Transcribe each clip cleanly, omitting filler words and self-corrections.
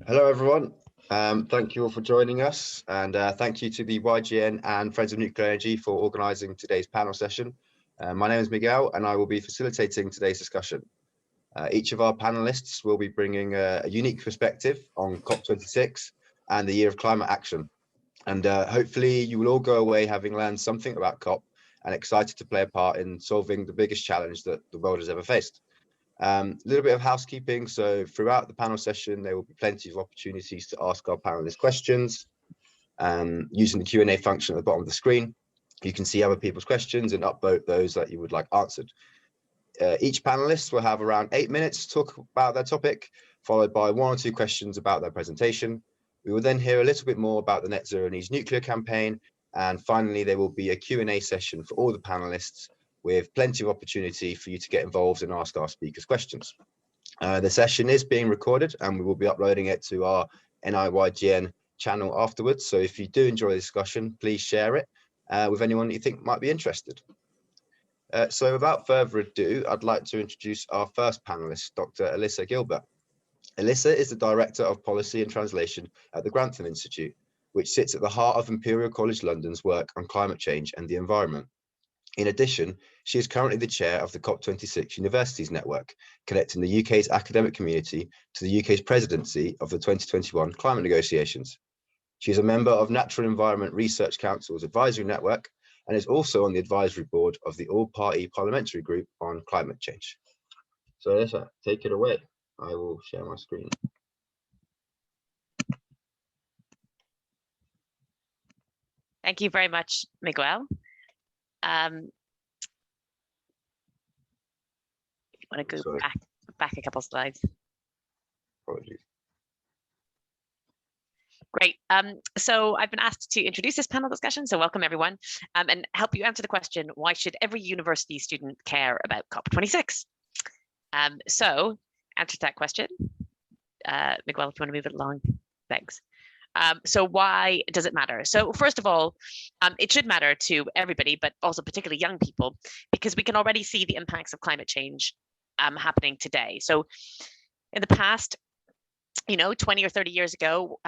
Hello, everyone. Thank you all for joining us, and thank you to the YGN and Friends of Nuclear Energy for organising today's panel session. My name is Miguel, and I will be facilitating today's discussion. Each of our panelists will be bringing a unique perspective on COP26 and the year of climate action. And hopefully you will all go away having learned something about COP and excited to play a part in solving the biggest challenge that the world has ever faced. A little bit of housekeeping. So throughout the panel session, there will be plenty of opportunities to ask our panelists questions. Using the Q&A function at the bottom of the screen, you can see other people's questions and upvote those that you would like answered. Each panelist will have around 8 minutes to talk about their topic, followed by 1 or 2 questions about their presentation. We will then hear a little bit more about the Net Zero Needs Nuclear campaign, and finally there will be a Q&A session for all the panelists with plenty of opportunity for you to get involved and ask our speakers questions. The session is being recorded and we will be uploading it to our NIYGN channel afterwards. So if you do enjoy the discussion, please share it with anyone that you think might be interested. So without further ado, I'd like to introduce our first panelist, Dr. Alyssa Gilbert. Alyssa is the Director of Policy and Translation at the Grantham Institute, which sits at the heart of Imperial College London's work on climate change and the environment. In addition, she is currently the chair of the COP26 Universities Network, connecting the UK's academic community to the UK's presidency of the 2021 climate negotiations. She is a member of Natural Environment Research Council's advisory network and is also on the advisory board of the all-party parliamentary group on climate change. So Alyssa, take it away. I will share my screen. Thank you very much, Miguel. If you want to go back a couple slides. Apologies. Great. So I've been asked to introduce this panel discussion, so welcome everyone, and help you answer the question, why should every university student care about COP26? So answer that question. Miguel, if you want to move it along, thanks. So why does it matter? So first of all, it should matter to everybody, but also particularly young people, because we can already see the impacts of climate change happening today. So in the past, 20 or 30 years ago,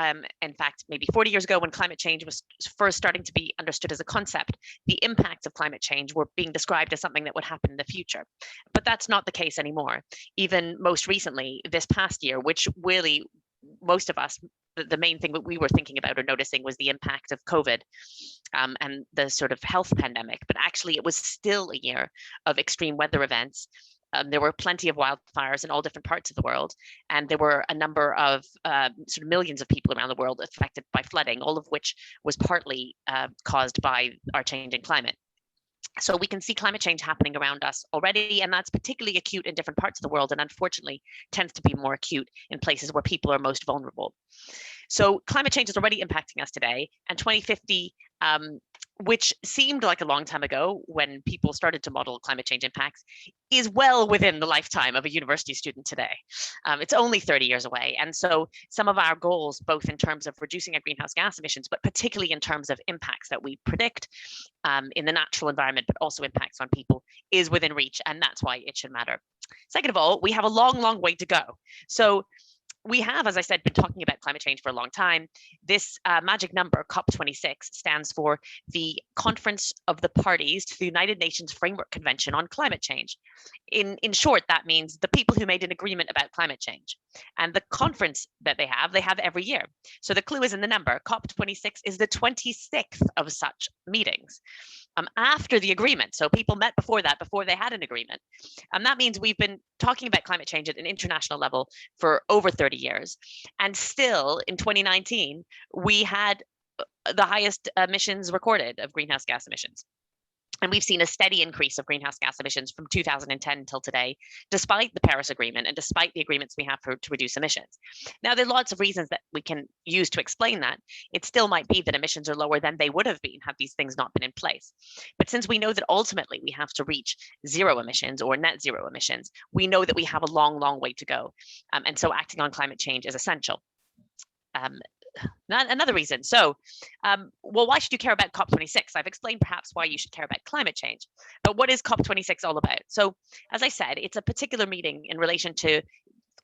in fact, maybe 40 years ago, when climate change was first starting to be understood as a concept, the impacts of climate change were being described as something that would happen in the future. But that's not the case anymore. Even most recently, this past year, which really most of us, the main thing that we were thinking about or noticing was the impact of COVID and the sort of health pandemic. But actually, it was still a year of extreme weather events. There were plenty of wildfires in all different parts of the world, and there were a number of sort of millions of people around the world affected by flooding, all of which was partly caused by our changing climate. So we can see climate change happening around us already, and that's particularly acute in different parts of the world, and unfortunately tends to be more acute in places where people are most vulnerable. So climate change is already impacting us today, and 2050, which seemed like a long time ago when people started to model climate change impacts, is well within the lifetime of a university student today. It's only 30 years away. And so some of our goals, both in terms of reducing our greenhouse gas emissions, but particularly in terms of impacts that we predict in the natural environment, but also impacts on people, is within reach. And that's why it should matter. Second of all, we have a long, long way to go. So we have, as I said, been talking about climate change for a long time. This magic number, COP26, stands for the Conference of the Parties to the United Nations Framework Convention on Climate Change. In short, that means the people who made an agreement about climate change. And the conference that they have every year. So the clue is in the number. COP26 is the 26th of such meetings. After the agreement. So people met before that, before they had an agreement. And that means we've been talking about climate change at an international level for over 30 years. And still in 2019, we had the highest emissions recorded of greenhouse gas emissions. And we've seen a steady increase of greenhouse gas emissions from 2010 until today, despite the Paris Agreement and despite the agreements we have to reduce emissions. Now, there are lots of reasons that we can use to explain that. It still might be that emissions are lower than they would have been had these things not been in place. But since we know that ultimately we have to reach zero emissions or net zero emissions, we know that we have a long, long way to go. And so acting on climate change is essential. Another reason. So, well, why should you care about COP26? I've explained perhaps why you should care about climate change, but what is COP26 all about? So, as I said, it's a particular meeting in relation to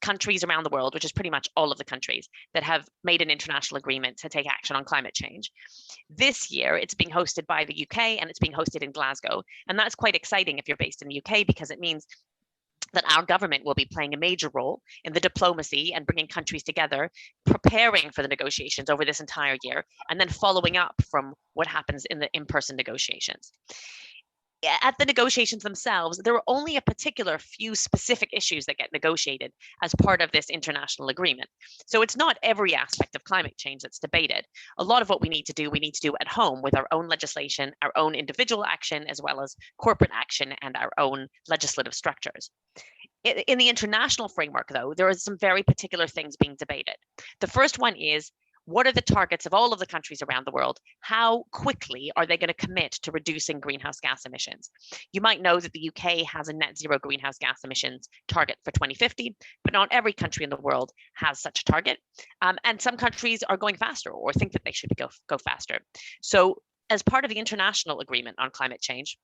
countries around the world, which is pretty much all of the countries that have made an international agreement to take action on climate change. This year, it's being hosted by the UK and it's being hosted in Glasgow. And that's quite exciting if you're based in the UK, because it means that our government will be playing a major role in the diplomacy and bringing countries together, preparing for the negotiations over this entire year, and then following up from what happens in the in-person negotiations. At the negotiations themselves, there are only a particular few specific issues that get negotiated as part of this international agreement. So it's not every aspect of climate change that's debated. A lot of what we need to do at home with our own legislation, our own individual action, as well as corporate action and our own legislative structures. In the international framework, though, there are some very particular things being debated. The first one is, what are the targets of all of the countries around the world? How quickly are they going to commit to reducing greenhouse gas emissions? You might know that the UK has a net zero greenhouse gas emissions target for 2050, but not every country in the world has such a target. And some countries are going faster or think that they should go faster. So as part of the international agreement on climate change,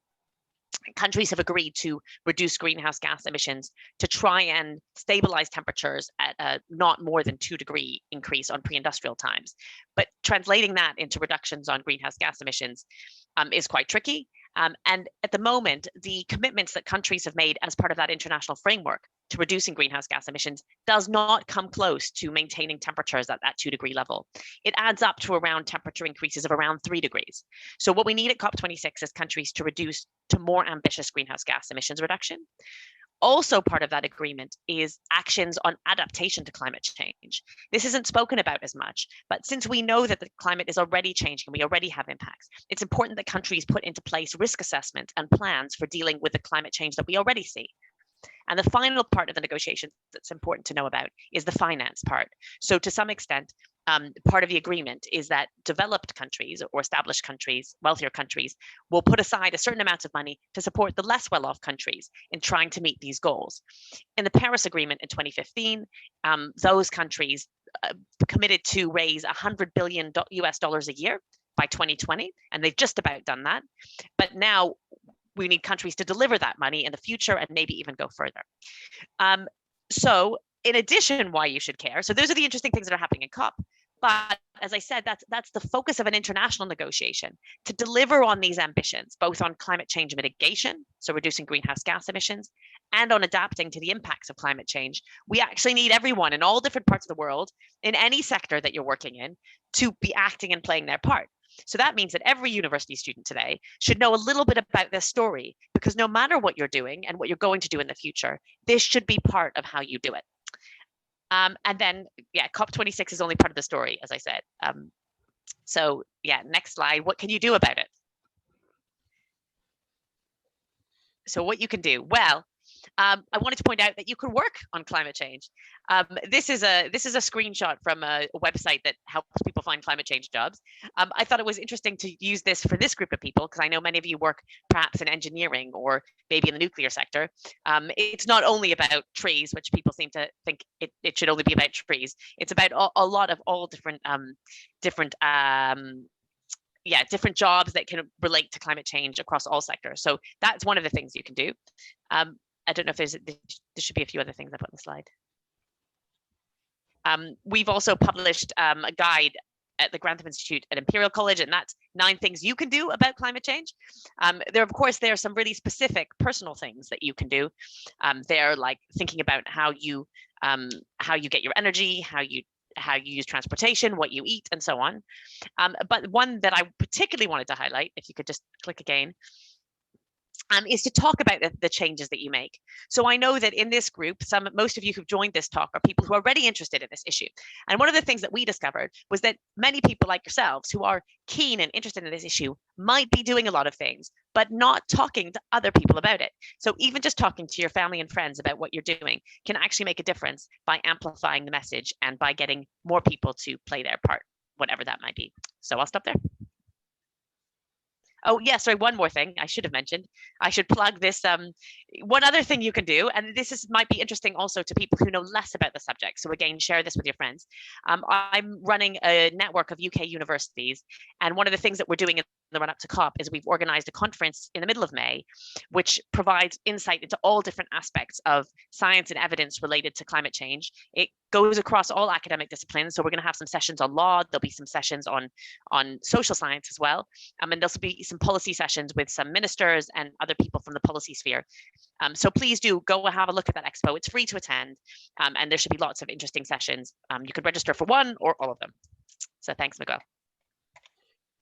countries have agreed to reduce greenhouse gas emissions to try and stabilize temperatures at a not more than 2-degree increase on pre-industrial times. But translating that into reductions on greenhouse gas emissions is quite tricky. And at the moment, the commitments that countries have made as part of that international framework to reducing greenhouse gas emissions does not come close to maintaining temperatures at that 2-degree level. It adds up to around temperature increases of around 3 degrees. So what we need at COP26 is countries to reduce to more ambitious greenhouse gas emissions reduction. Also part of that agreement is actions on adaptation to climate change. This isn't spoken about as much, but since we know that the climate is already changing and we already have impacts, it's important that countries put into place risk assessment and plans for dealing with the climate change that we already see. And the final part of the negotiations that's important to know about is the finance part. So to some extent, part of the agreement is that developed countries or established countries, wealthier countries, will put aside a certain amount of money to support the less well-off countries in trying to meet these goals. In the Paris Agreement in 2015, those countries committed to raise $100 billion US a year by 2020, and they've just about done that. But now we need countries to deliver that money in the future and maybe even go further. So in addition, why you should care. So those are the interesting things that are happening in COP. But as I said, that's the focus of an international negotiation to deliver on these ambitions, both on climate change mitigation, so reducing greenhouse gas emissions, and on adapting to the impacts of climate change. We actually need everyone in all different parts of the world, in any sector that you're working in, to be acting and playing their part. So that means that every university student today should know a little bit about this story, because no matter what you're doing and what you're going to do in the future, this should be part of how you do it. And then, yeah, COP26 is only part of the story, as I said. So yeah, next slide. What can you do about it? So what you can do? Well, I wanted to point out that you can work on climate change. This is a screenshot from a website that helps people find climate change jobs. I thought it was interesting to use this for this group of people, because I know many of you work perhaps in engineering or maybe in the nuclear sector. It's not only about trees, which people seem to think it should only be about trees. It's about a lot of all different different jobs that can relate to climate change across all sectors. So that's one of the things you can do. I don't know if there should be a few other things I put on the slide. We've also published a guide at the Grantham Institute at Imperial College, and that's 9 things you can do about climate change. There are some really specific personal things that you can do. They're like thinking about how you get your energy, how you use transportation, what you eat, and so on. But one that I particularly wanted to highlight, if you could just click again, is to talk about the changes that you make. So I know that in this group, most of you who've joined this talk are people who are already interested in this issue. And one of the things that we discovered was that many people like yourselves who are keen and interested in this issue might be doing a lot of things, but not talking to other people about it. So even just talking to your family and friends about what you're doing can actually make a difference by amplifying the message and by getting more people to play their part, whatever that might be. So I'll stop there. Oh, yeah, sorry, one more thing I should have mentioned. I should plug this. One other thing you can do, and this might be interesting also to people who know less about the subject. So again, share this with your friends. I'm running a network of UK universities, and one of the things that we're doing in the run up to COP is we've organized a conference in the middle of May, which provides insight into all different aspects of science and evidence related to climate change. It goes across all academic disciplines. So we're going to have some sessions on law. There'll be some sessions on social science as well. And there'll be some policy sessions with some ministers and other people from the policy sphere. So please do go and have a look at that expo. It's free to attend, and there should be lots of interesting sessions. You could register for one or all of them. So thanks, Miguel.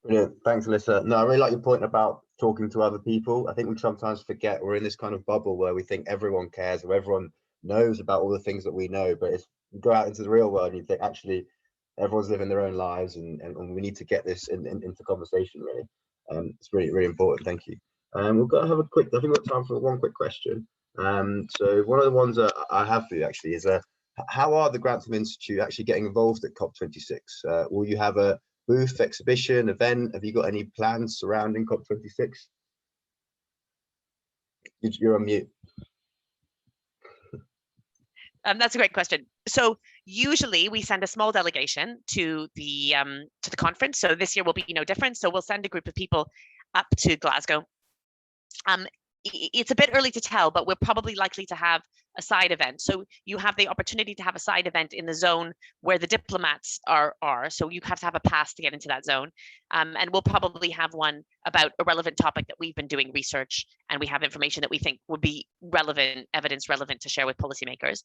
Brilliant. Thanks, Alyssa. No, I really like your point about talking to other people. I think we sometimes forget we're in this kind of bubble where we think everyone cares or everyone knows about all the things that we know, but it's you go out into the real world and you think actually everyone's living their own lives, and we need to get this into conversation, really. It's really, really important. Thank you. We've got to have a quick, I think we've got time for one quick question. So one of the ones that I have for you actually is how are the Grantham Institute actually getting involved at COP26? Will you have a booth, exhibition, event? Have you got any plans surrounding COP26? You're on mute. That's a great question. So usually we send a small delegation to the conference. So this year will be no different. So we'll send a group of people up to Glasgow. It's a bit early to tell, but we're probably likely to have a side event. So you have the opportunity to have a side event in the zone where the diplomats are. So you have to have a pass to get into that zone. And we'll probably have one about a relevant topic that we've been doing research, and we have information that we think would be relevant, evidence relevant to share with policymakers.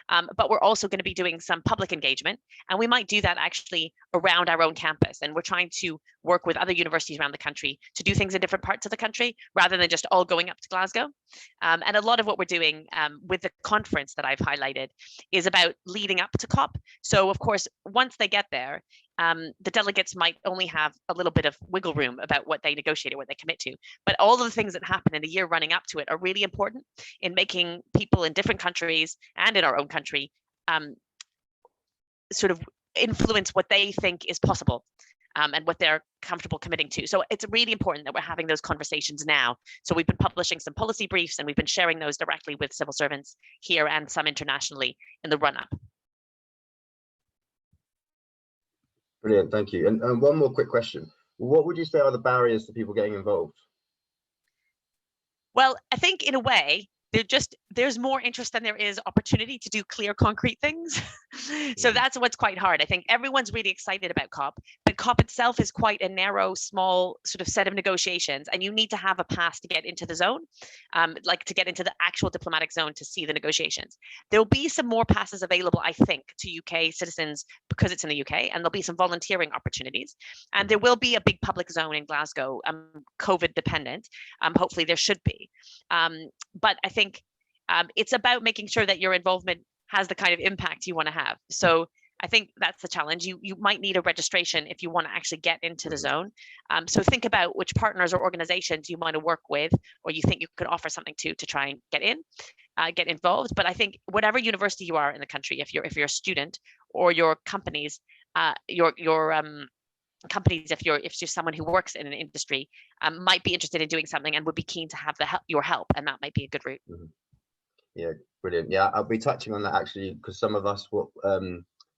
But we're also going to be doing some public engagement, and we might do that actually around our own campus. And we're trying to work with other universities around the country to do things in different parts of the country rather than just all going up to Glasgow. And a lot of what we're doing with the conference that I've highlighted is about leading up to COP. So of course, once they get there, the delegates might only have a little bit of wiggle room about what they negotiate or what they commit to. But all of the things that happen in the year running up to it are really important in making people in different countries and in our own country sort of influence what they think is possible. And what they're comfortable committing to. So it's really important that we're having those conversations now. So we've been publishing some policy briefs, and we've been sharing those directly with civil servants here and some internationally in the run-up. Brilliant, thank you. And one more quick question. What would you say are the barriers to people getting involved? Well, I think in a way, there's more interest than there is opportunity to do clear, concrete things. So that's what's quite hard. I think everyone's really excited about COP, but COP itself is quite a narrow, small sort of set of negotiations, and you need to have a pass to get into the zone, like to get into the actual diplomatic zone to see the negotiations. There'll be some more passes available, I think, to UK citizens because it's in the UK, and there'll be some volunteering opportunities. And there will be a big public zone in Glasgow, COVID dependent. Hopefully there should be. But I think it's about making sure that your involvement has the kind of impact you want to have. So I think that's the challenge. You might need a registration if you want to actually get into the zone. So think about which partners or organizations you want to work with, or you think you could offer something to try and get involved. But I think whatever university you are in the country, if you're a student, or your companies, companies, if you're someone who works in an industry, might be interested in doing something and would be keen to have your help, and that might be a good route. Yeah, brilliant. Yeah, I'll be touching on that actually, because some of us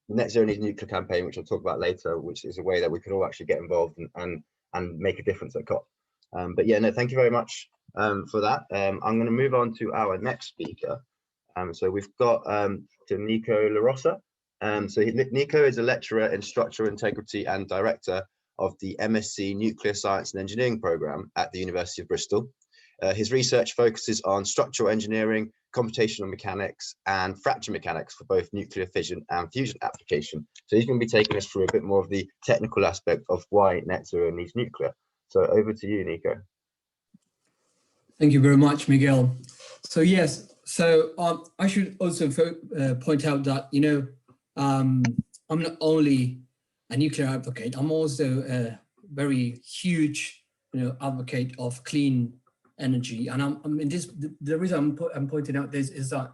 Net Zero Needs Nuclear campaign, which I'll talk about later, which is a way that we could all actually get involved and make a difference at COP. But yeah, no, thank you very much for that. I'm going to move on to our next speaker. So we've got to Nico La Rosa. So Nico is a lecturer in structural integrity and director of the MSc Nuclear Science and Engineering program at the University of Bristol. His research focuses on structural engineering, computational mechanics, and fracture mechanics for both nuclear fission and fusion application. So he's going to be taking us through a bit more of the technical aspect of why net zero needs nuclear. So over to you, Nico. Thank you very much, Miguel. So yes, so I should also point out that, you know, I'm not only a nuclear advocate, I'm also a very huge, you know, advocate of clean energy. And the reason I'm pointing out this is that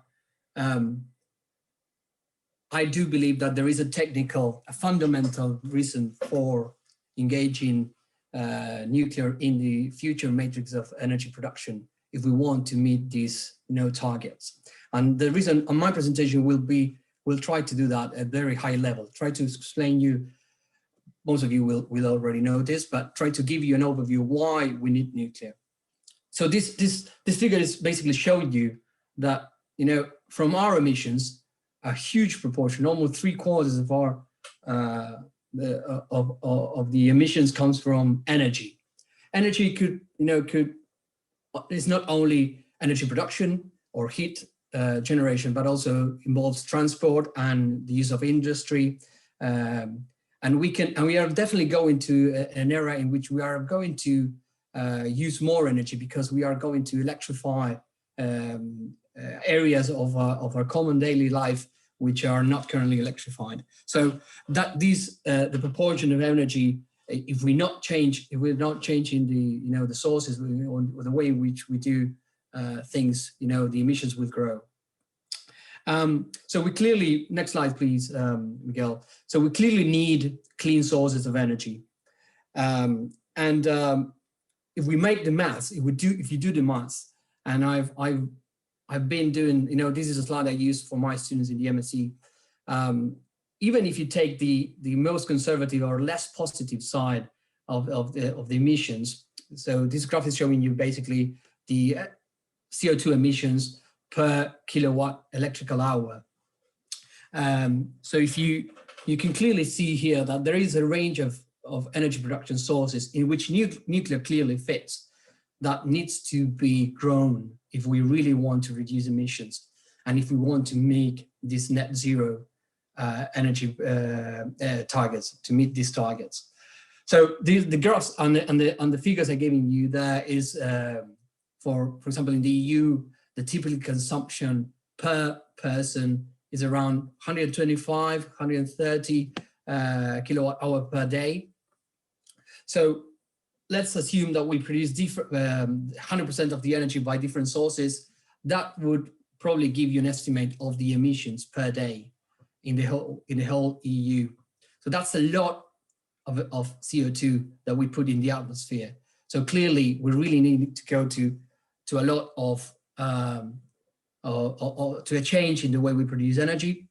I do believe that there is a fundamental reason for engaging nuclear in the future matrix of energy production if we want to meet these targets. And the reason on my presentation will try to do that at a very high level, try to explain you most of you will already know this, but try to give you an overview why we need nuclear. So this figure is basically showing you that, you know, from our emissions, a huge proportion, almost 3/4 of our of the emissions comes from energy. Energy is not only energy production or heat generation, but also involves transport and the use of industry. And we are definitely going to an era in which we are going to use more energy, because we are going to electrify areas of our common daily life which are not currently electrified. So that the proportion of energy, if we're not changing the sources, or the way in which we do things, the emissions will grow. So we clearly, next slide please, Miguel. So we clearly need clean sources of energy. If we make the maths, if you do the maths, and I've been doing, this is a slide I use for my students in the MSc. Even if you take the most conservative or less positive side of the emissions, so this graph is showing you basically the CO2 emissions per kilowatt electrical hour. So if you can clearly see here that there is a range of energy production sources in which nuclear clearly fits, that needs to be grown if we really want to reduce emissions, and if we want to make this net zero energy targets, to meet these targets. So the graphs and the figures I'm giving you there is for example in the EU, the typical consumption per person is around 125, 130 kilowatt hour per day. So let's assume that we produce 100% of the energy by different sources. That would probably give you an estimate of the emissions per day in the whole EU. So that's a lot of CO2 that we put in the atmosphere. So clearly, we really need to go to a lot of to a change in the way we produce energy.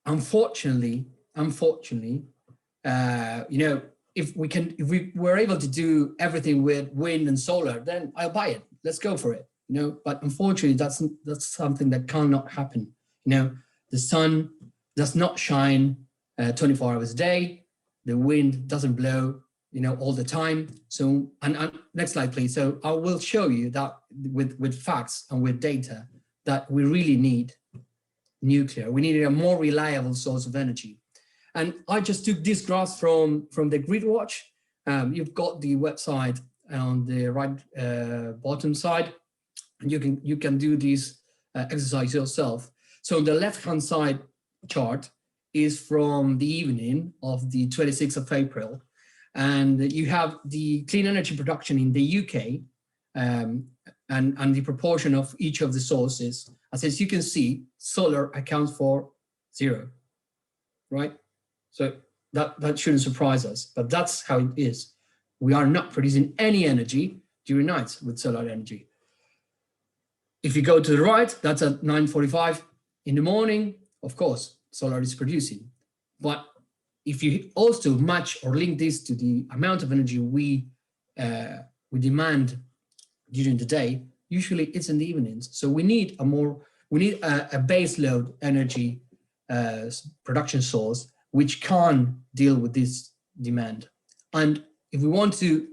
Unfortunately, if we were able to do everything with wind and solar, then I'll buy it. Let's go for it. But unfortunately, that's something that cannot happen. The sun does not shine 24 hours a day. The wind doesn't blow, all the time. So, and next slide, please. So I will show you that with facts and with data that we really need nuclear. We need a more reliable source of energy. And I just took this graph from the Grid Watch. You've got the website on the right bottom side, and you can do this exercise yourself. So on the left-hand side chart is from the evening of the 26th of April, and you have the clean energy production in the UK and the proportion of each of the sources. As you can see, solar accounts for 0, right? So that shouldn't surprise us, but that's how it is. We are not producing any energy during nights with solar energy. If you go to the right, that's at 9:45 in the morning. Of course, solar is producing. But if you also match or link this to the amount of energy we demand during the day, usually it's in the evenings. So we need a base load energy production source which can deal with this demand. And if we want a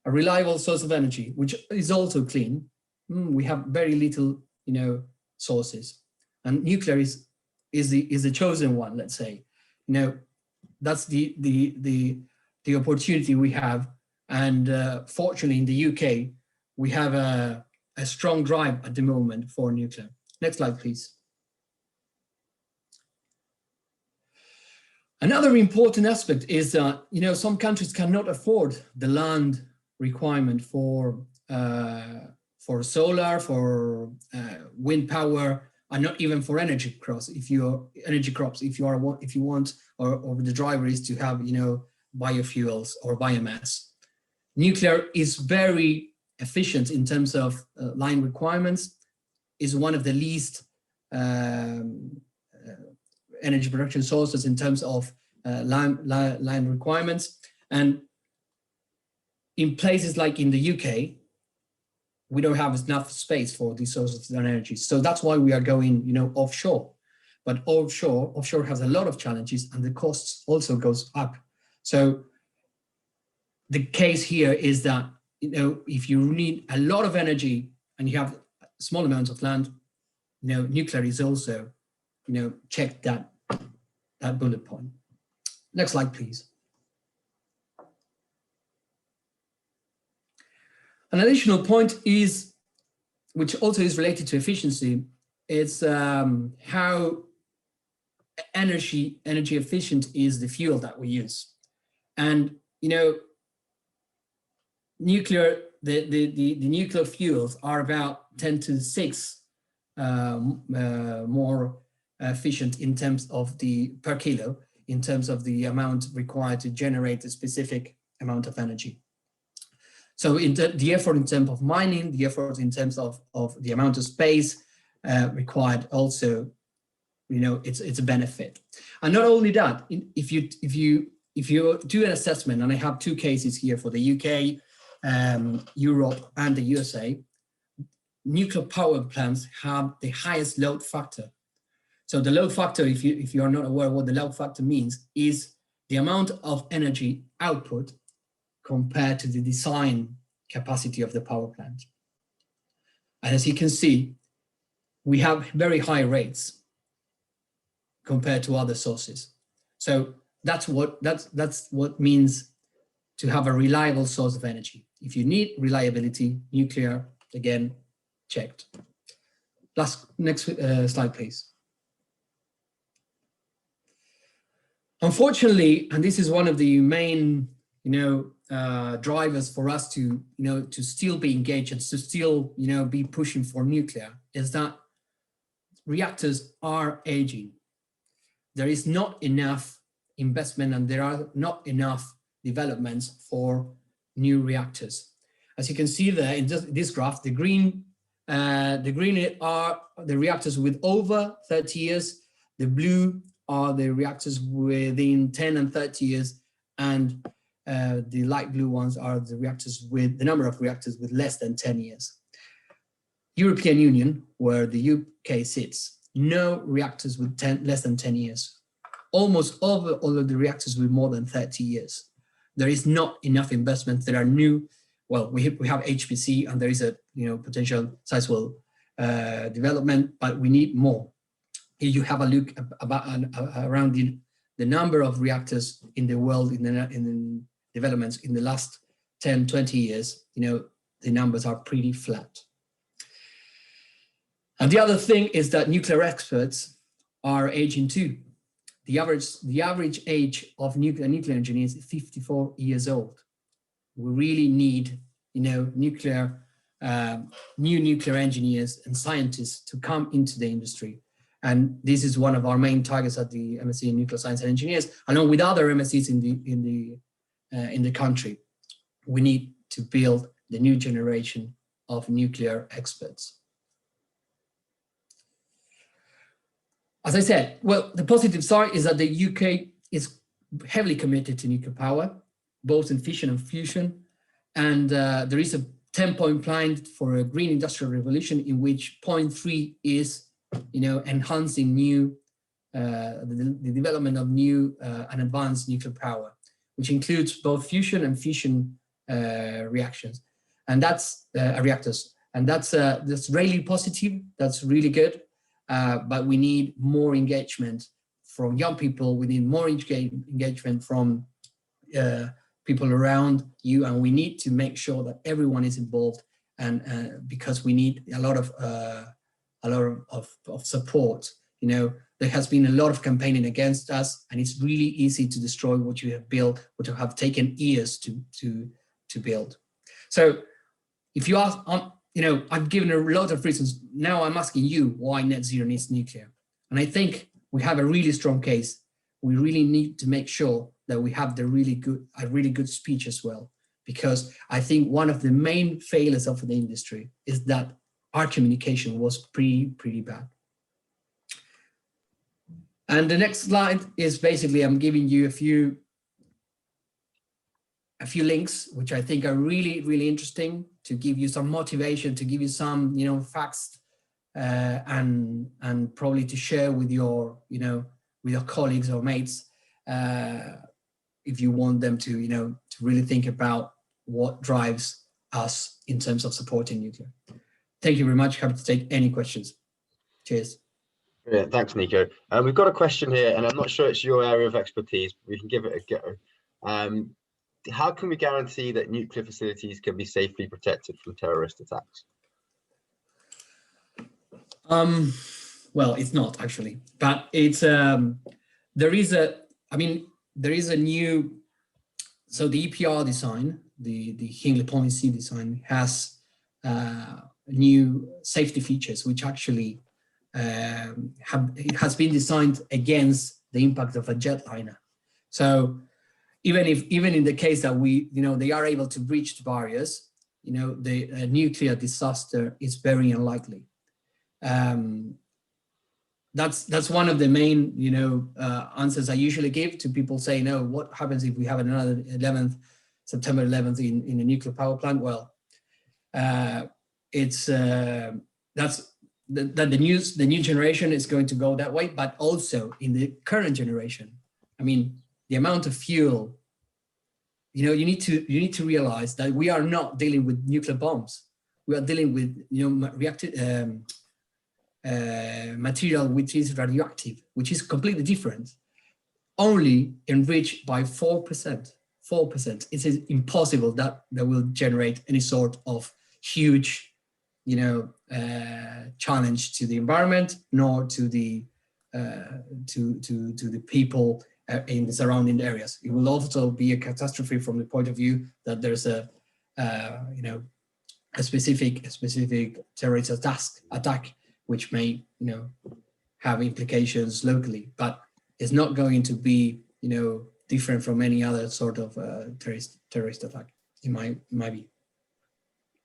reliable source of energy, which is also clean, we have very little, sources. And nuclear is the chosen one, let's say. That's the opportunity we have. And fortunately, in the UK, we have a strong drive at the moment for nuclear. Next slide, please. Another important aspect is that, some countries cannot afford the land requirement for solar, for wind power, and not even for energy crops. If you want, or the driver is to have, biofuels or biomass. Nuclear is very efficient in terms of line requirements. Is one of the least energy production sources in terms of land requirements. And in places like in the UK, we don't have enough space for these sources of energy. So that's why we are going, offshore. But offshore has a lot of challenges, and the costs also goes up. So the case here is that, if you need a lot of energy and you have small amounts of land, nuclear is also, check that bullet point. Next slide, please. An additional point is, which also is related to efficiency, is how energy efficient is the fuel that we use. And nuclear, the nuclear fuels are about 10 to the 6 more efficient in terms of the per kilo, in terms of the amount required to generate a specific amount of energy. So the effort in terms of mining, the effort in terms of the amount of space required also, it's a benefit. And not only that, if you do an assessment, and I have 2 cases here for the UK, Europe and the USA, nuclear power plants have the highest load factor. So the load factor, if you are not aware what the load factor means, is the amount of energy output compared to the design capacity of the power plant. And as you can see, we have very high rates compared to other sources. So that's what means to have a reliable source of energy. If you need reliability, nuclear, again, checked. Next slide, please. Unfortunately, and this is one of the main, drivers for us to, to still be engaged and to still, be pushing for nuclear, is that reactors are aging. There is not enough investment and there are not enough developments for new reactors. As you can see there in this graph, the green are the reactors with over 30 years, the blue are the reactors within 10 and 30 years, and the light blue ones are the reactors with the number of reactors with less than 10 years. European Union, where the UK sits, no reactors with less than 10 years. Almost all of the reactors with more than 30 years. There is not enough investment. There are new, well, we have HPC and there is a potential sizable development, but we need more. If you have a look around the number of reactors in the world in the developments in the last 10, 20 years, the numbers are pretty flat. And the other thing is that nuclear experts are aging too. The average age of nuclear engineers is 54 years old. We really need, new nuclear engineers and scientists to come into the industry. And this is one of our main targets at the MSc in Nuclear Science and Engineers, along with other MScs in the country. We need to build the new generation of nuclear experts. As I said, well, the positive side is that the UK is heavily committed to nuclear power, both in fission and fusion. And there is a 10-point plan for a green industrial revolution in which point 3 is, enhancing the development of new and advanced nuclear power, which includes both fusion and fission reactions. And that's reactors. And that's really positive. That's really good. But we need more engagement from young people. We need more engagement from people around you, and we need to make sure that everyone is involved. And because we need a lot of support. There has been a lot of campaigning against us, and it's really easy to destroy what you have built, what have taken years to build. So, if you ask, I've given a lot of reasons. Now I'm asking you why net zero needs nuclear. And I think we have a really strong case. We really need to make sure that we have a really good speech as well, because I think one of the main failures of the industry is that our communication was pretty bad. And the next slide is basically, I'm giving you a few links, which I think are really, really interesting to give you some motivation, to give you some, facts, and probably to share with your, with your colleagues or mates, if you want them to, to really think about what drives us in terms of supporting nuclear. Thank you very much. Happy to take any questions. Cheers. Brilliant. Thanks, Nico. We've got a question here, and I'm not sure it's your area of expertise, but we can give it a go. How can we guarantee that nuclear facilities can be safely protected from terrorist attacks? Well, it's not actually, but it's there is a new, so the EPR design, the Hinkley Point C design has new safety features which actually it has been designed against the impact of a jetliner. So even in the case that they are able to breach the barriers, the nuclear disaster is very unlikely. That's one of the main answers I usually give to people saying, no, what happens if we have another September 11th in a nuclear power plant? Well, it's that's the new generation is going to go that way, but also in the current generation, I mean, the amount of fuel, you need to realize that we are not dealing with nuclear bombs. We are dealing with reactive material which is radioactive, which is completely different, only enriched by 4%. 4%. It is impossible that will generate any sort of huge, challenge to the environment, nor to the to the people in the surrounding areas. It will also be a catastrophe from the point of view that there's a specific terrorist attack which may have implications locally, but it's not going to be different from any other sort of terrorist attack in my view.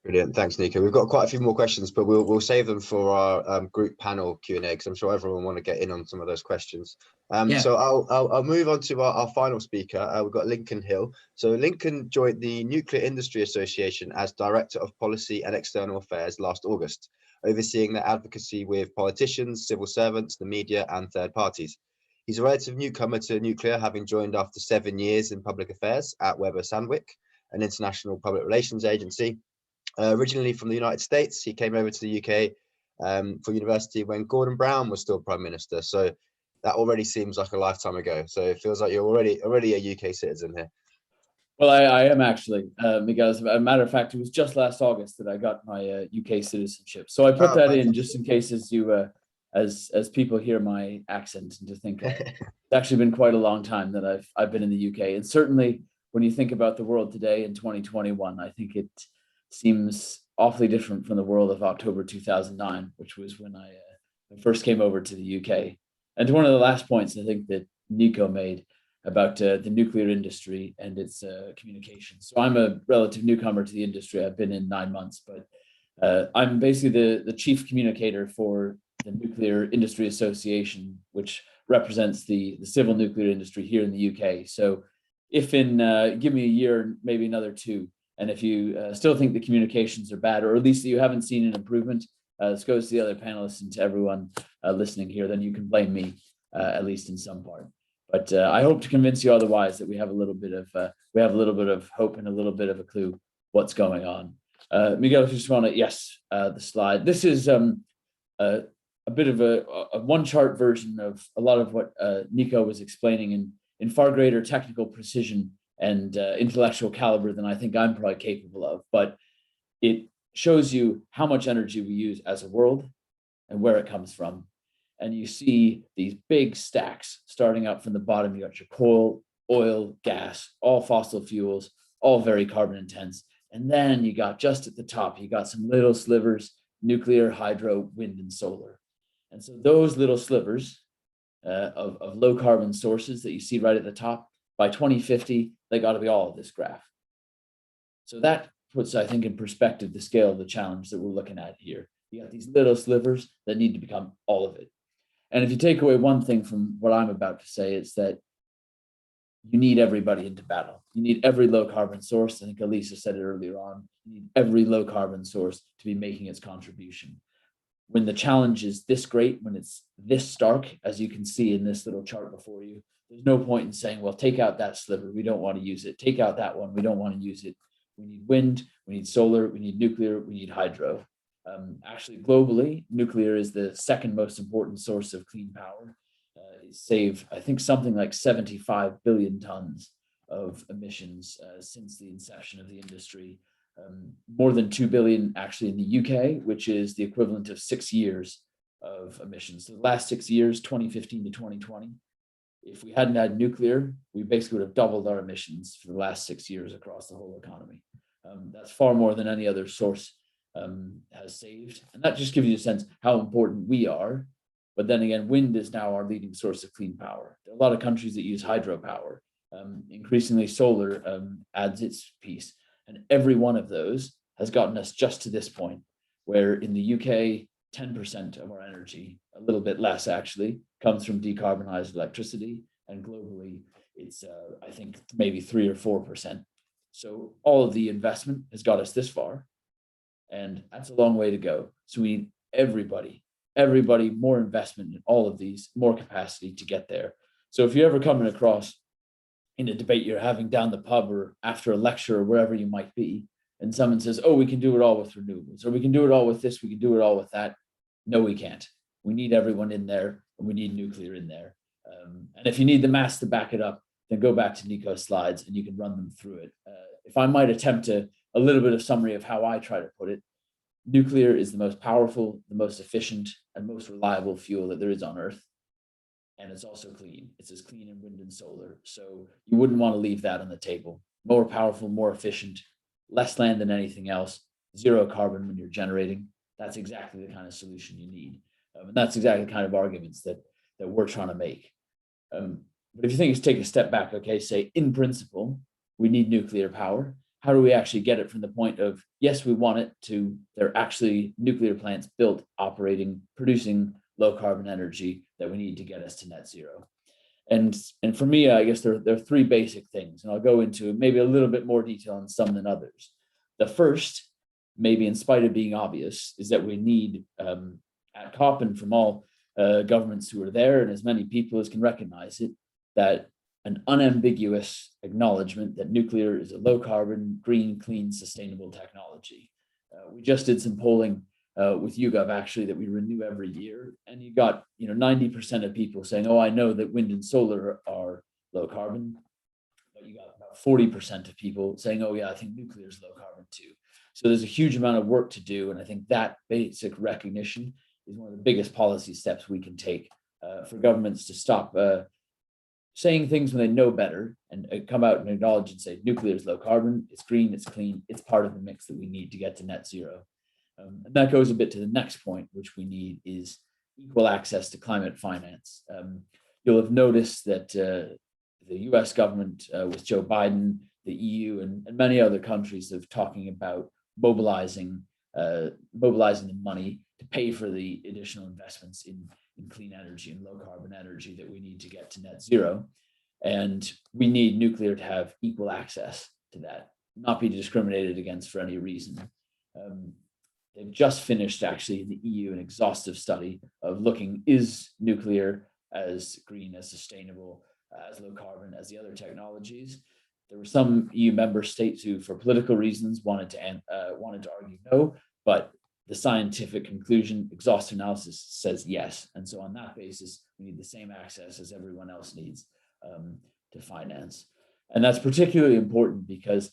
Brilliant, thanks, Nico. We've got quite a few more questions, but we'll save them for our group panel Q&A, because I'm sure everyone will want to get in on some of those questions. So I'll move on to our final speaker. We've got Lincoln Hill. So Lincoln joined the Nuclear Industry Association as Director of Policy and External Affairs last August, overseeing their advocacy with politicians, civil servants, the media, and third parties. He's a relative newcomer to nuclear, having joined after 7 years in public affairs at Weber Sandvik, an international public relations agency. Originally from the United States, he came over to the UK for university when Gordon Brown was still Prime Minister. So that already seems like a lifetime ago. So it feels like you're already a UK citizen here. Well, I am actually, Miguel. As a matter of fact, it was just last August that I got my UK citizenship. So I put that in just in case as people hear my accent and to think it's actually been quite a long time that I've been in the UK. And certainly when you think about the world today in 2021, I think it seems awfully different from the world of October 2009, which was when I first came over to the UK. And to one of the last points I think that Nico made about the nuclear industry and its communications. So I'm a relative newcomer to the industry. I've been in 9 months, but I'm basically the chief communicator for the Nuclear Industry Association, which represents the civil nuclear industry here in the UK. So if give me a year, maybe another 2, and if you still think the communications are bad, or at least that you haven't seen an improvement, this goes to the other panelists and to everyone listening here, then you can blame me, at least in some part. But I hope to convince you otherwise, that we have a little bit of hope and a little bit of a clue what's going on. Miguel, if you just want to, yes, the slide. This is a bit of a one chart version of a lot of what Nico was explaining in far greater technical precision and intellectual caliber than I think I'm probably capable of. But it shows you how much energy we use as a world and where it comes from. And you see these big stacks starting up from the bottom. You got your coal, oil, gas, all fossil fuels, all very carbon intense. And then you got just at the top, you got some little slivers, nuclear, hydro, wind, and solar. And so those little slivers of low carbon sources that you see right at the top, by 2050, they got to be all of this graph. So that puts, I think, in perspective the scale of the challenge that we're looking at here. You got these little slivers that need to become all of it. And if you take away one thing from what I'm about to say, it's that you need everybody into battle. You need every low carbon source. I think Elisa said it earlier on. You need every low carbon source to be making its contribution. When the challenge is this great, when it's this stark, as you can see in this little chart before you, there's no point in saying, well, take out that sliver, we don't want to use it. Take out that one, we don't want to use it. We need wind, we need solar, we need nuclear, we need hydro. Actually, globally, nuclear is the second most important source of clean power. It saved, I think, something like 75 billion tons of emissions since the inception of the industry. More than 2 billion actually in the UK, which is the equivalent of 6 years of emissions. So the last 6 years, 2015 to 2020, if we hadn't had nuclear, we basically would have doubled our emissions for the last 6 years across the whole economy. That's far more than any other source has saved. And that just gives you a sense how important we are. But then again, wind is now our leading source of clean power. There are a lot of countries that use hydropower. Increasingly, solar adds its piece. And every one of those has gotten us just to this point, where in the UK, 10% of our energy, a little bit less actually, comes from decarbonized electricity. And globally, it's, I think, maybe 3 or 4%. So all of the investment has got us this far. And that's a long way to go. So we need everybody, more investment in all of these, more capacity to get there. So if you're ever coming across in a debate you're having down the pub or after a lecture or wherever you might be, and someone says, oh, we can do it all with renewables, or we can do it all with this, we can do it all with that. No, we can't. We need everyone in there, and we need nuclear in there. And if you need the maths to back it up, then go back to Nico's slides and you can run them through it. If I might attempt a little bit of summary of how I try to put it, nuclear is the most powerful, the most efficient, and most reliable fuel that there is on Earth. And it's also clean. It's as clean in wind and solar. So you wouldn't want to leave that on the table. More powerful, more efficient, less land than anything else, zero carbon when you're generating. That's exactly the kind of solution you need. And that's exactly the kind of arguments that we're trying to make. But if you think, take a step back, okay, say in principle, we need nuclear power. How do we actually get it from the point of, yes, we want it, to there are actually nuclear plants built, operating, producing low carbon energy that we need to get us to net zero? And for me, I guess there are three basic things, and I'll go into maybe a little bit more detail on some than others. The first, maybe in spite of being obvious, is that we need at COP and from all governments who are there, and as many people as can recognize it, that an unambiguous acknowledgement that nuclear is a low carbon, green, clean, sustainable technology. We just did some polling with YouGov actually that we renew every year, and you got 90% of people saying, oh, I know that wind and solar are low carbon, but you got about 40% of people saying, oh yeah, I think nuclear is low carbon too. So there's a huge amount of work to do, and I think that basic recognition is one of the biggest policy steps we can take for governments to stop saying things when they know better and come out and acknowledge and say nuclear is low carbon, it's green, it's clean, it's part of the mix that we need to get to net zero. And that goes a bit to the next point, which we need is equal access to climate finance. You'll have noticed that the US government with Joe Biden, the EU, and many other countries have talking about mobilizing the money to pay for the additional investments in clean energy and low carbon energy that we need to get to net zero. And we need nuclear to have equal access to that, not be discriminated against for any reason. They've just finished actually in the EU an exhaustive study of looking, is nuclear as green, as sustainable, as low carbon as the other technologies? There were some EU member states who, for political reasons, wanted to argue no, but the scientific conclusion, exhaustive analysis, says yes. And so on that basis, we need the same access as everyone else needs to finance. And that's particularly important because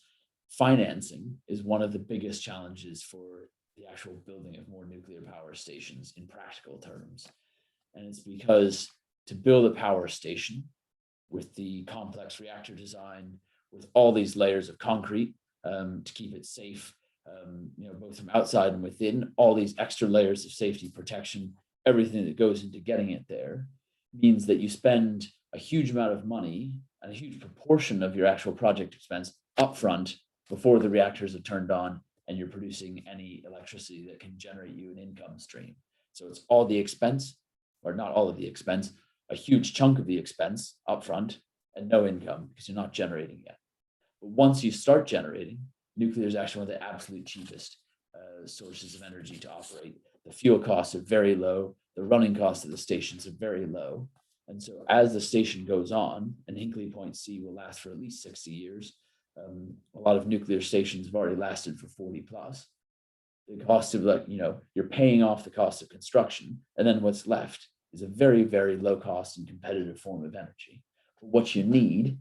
financing is one of the biggest challenges for the actual building of more nuclear power stations in practical terms. And it's because to build a power station with the complex reactor design, with all these layers of concrete to keep it safe, both from outside and within, all these extra layers of safety protection, everything that goes into getting it there, means that you spend a huge amount of money and a huge proportion of your actual project expense upfront before the reactors are turned on and you're producing any electricity that can generate you an income stream. So it's all the expense or not all of the expense, a huge chunk of the expense upfront and no income because you're not generating yet. But once you start generating, nuclear is actually one of the absolute cheapest sources of energy to operate. The fuel costs are very low. The running costs of the stations are very low. And so as the station goes on, and Hinkley Point C will last for at least 60 years, a lot of nuclear stations have already lasted for 40 plus. The cost of, like, you're paying off the cost of construction, and then what's left is a very, very low cost and competitive form of energy. But what you need,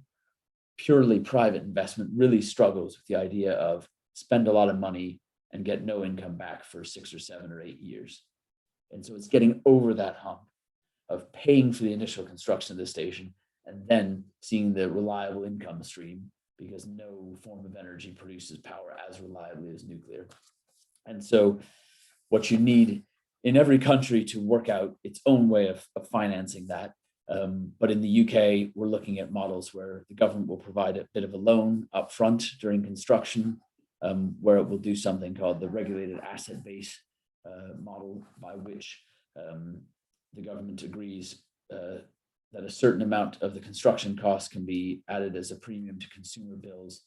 purely private investment, really struggles with the idea of spend a lot of money and get no income back for 6 or 7 or 8 years. And so it's getting over that hump of paying for the initial construction of the station and then seeing the reliable income stream, because no form of energy produces power as reliably as nuclear. And so what you need in every country to work out its own way of financing that. But in the UK, we're looking at models where the government will provide a bit of a loan up front during construction, where it will do something called the regulated asset base model, by which the government agrees that a certain amount of the construction costs can be added as a premium to consumer bills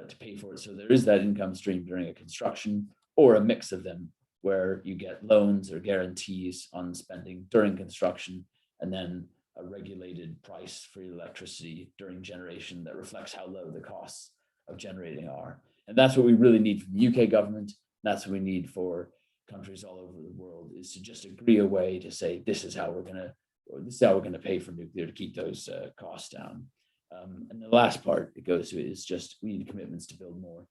to pay for it. So there is that income stream during a construction, or a mix of them, where you get loans or guarantees on spending during construction, and then a regulated price for electricity during generation that reflects how low the costs of generating are. And that's what we really need from the UK government. That's what we need for countries all over the world, is to just agree a way to say, this is how we're going to pay for nuclear to keep those costs down. And the last part it goes to is just, we need commitments to build more.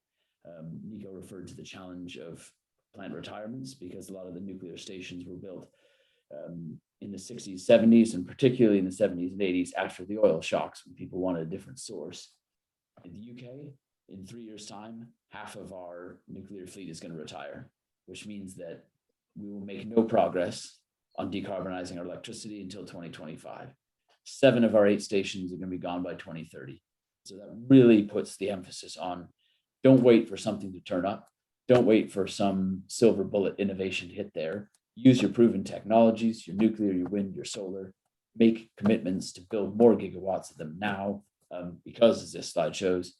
Nico referred to the challenge of plant retirements, because a lot of the nuclear stations were built in the 60s, 70s, and particularly in the 70s and 80s after the oil shocks, when people wanted a different source. In the UK, in 3 years' time, half of our nuclear fleet is going to retire, which means that we will make no progress on decarbonizing our electricity until 2025. 7 of our 8 stations are going to be gone by 2030. So that really puts the emphasis on, don't wait for something to turn up. Don't wait for some silver bullet innovation to hit there. Use your proven technologies, your nuclear, your wind, your solar. Make commitments to build more gigawatts of them now, because, as this slide shows,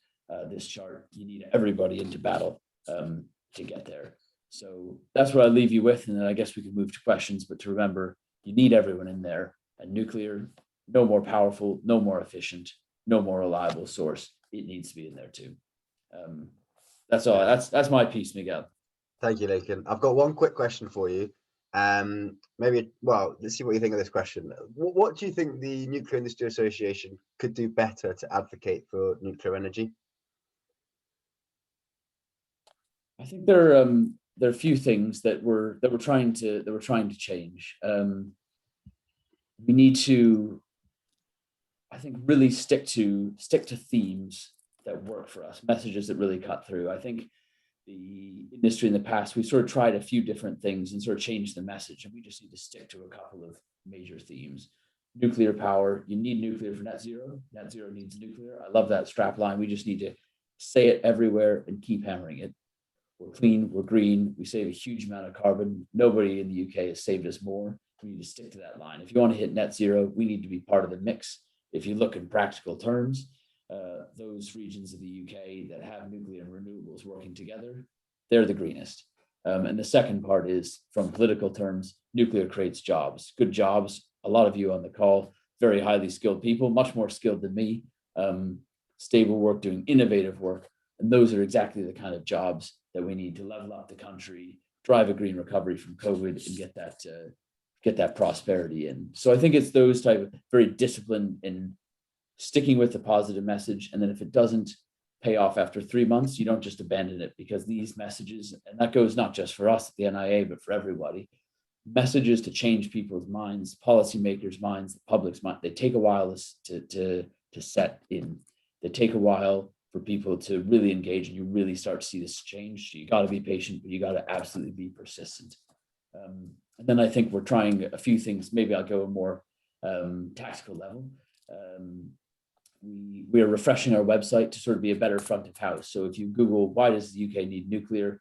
this chart, you need everybody into battle to get there. So that's what I leave you with, and then I guess we can move to questions. But to remember, you need everyone in there. And nuclear, no more powerful, no more efficient, no more reliable source. It needs to be in there too. That's all. That's my piece, Miguel. Thank you, Lincoln. I've got one quick question for you. Let's see what you think of this question. What do you think the Nuclear Industry Association could do better to advocate for nuclear energy? I think there are a few things that we're trying to change. We need to, I think, really stick to themes that work for us, messages that really cut through. I think the industry in the past, we sort of tried a few different things and sort of changed the message, and we just need to stick to a couple of major themes. Nuclear power, you need nuclear for net zero. Net zero needs nuclear. I love that strap line. We just need to say it everywhere and keep hammering it. We're clean, we're green, we save a huge amount of carbon. Nobody in the UK has saved us more. We need to stick to that line. If you want to hit net zero, we need to be part of the mix. If you look in practical terms, those regions of the UK that have nuclear and renewables working together, they're the greenest. And the second part is, from political terms, nuclear creates jobs, good jobs. A lot of you on the call, very highly skilled people, much more skilled than me, stable work, doing innovative work. And those are exactly the kind of jobs that we need to level up the country, drive a green recovery from COVID, and get that prosperity in. So I think it's those type of very disciplined in sticking with the positive message. And then if it doesn't pay off after 3 months, you don't just abandon it, because these messages, and that goes not just for us at the NIA, but for everybody, messages to change people's minds, policymakers' minds, the public's mind, they take a while to set in. They take a while for people to really engage, and you really start to see this change. So you got to be patient, but you got to absolutely be persistent. And then I think we're trying a few things. Maybe I'll go a more tactical level. We are refreshing our website to sort of be a better front of house. So if you Google, why does the UK need nuclear?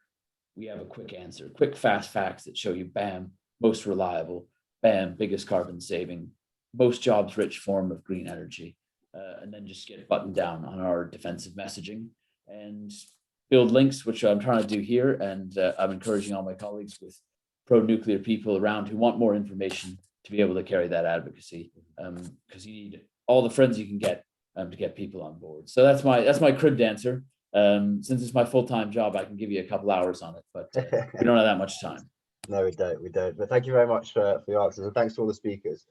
We have a quick answer, quick, fast facts that show you, bam, most reliable, bam, biggest carbon saving, most jobs rich form of green energy, and then just get buttoned down on our defensive messaging and build links, which I'm trying to do here. And I'm encouraging all my colleagues with pro-nuclear people around who want more information to be able to carry that advocacy, because you need all the friends you can get to get people on board. So that's my cribbed answer. Since it's my full-time job, I can give you a couple hours on it, but we don't have that much time. No, we don't. But thank you very much for your answers, and thanks to all the speakers.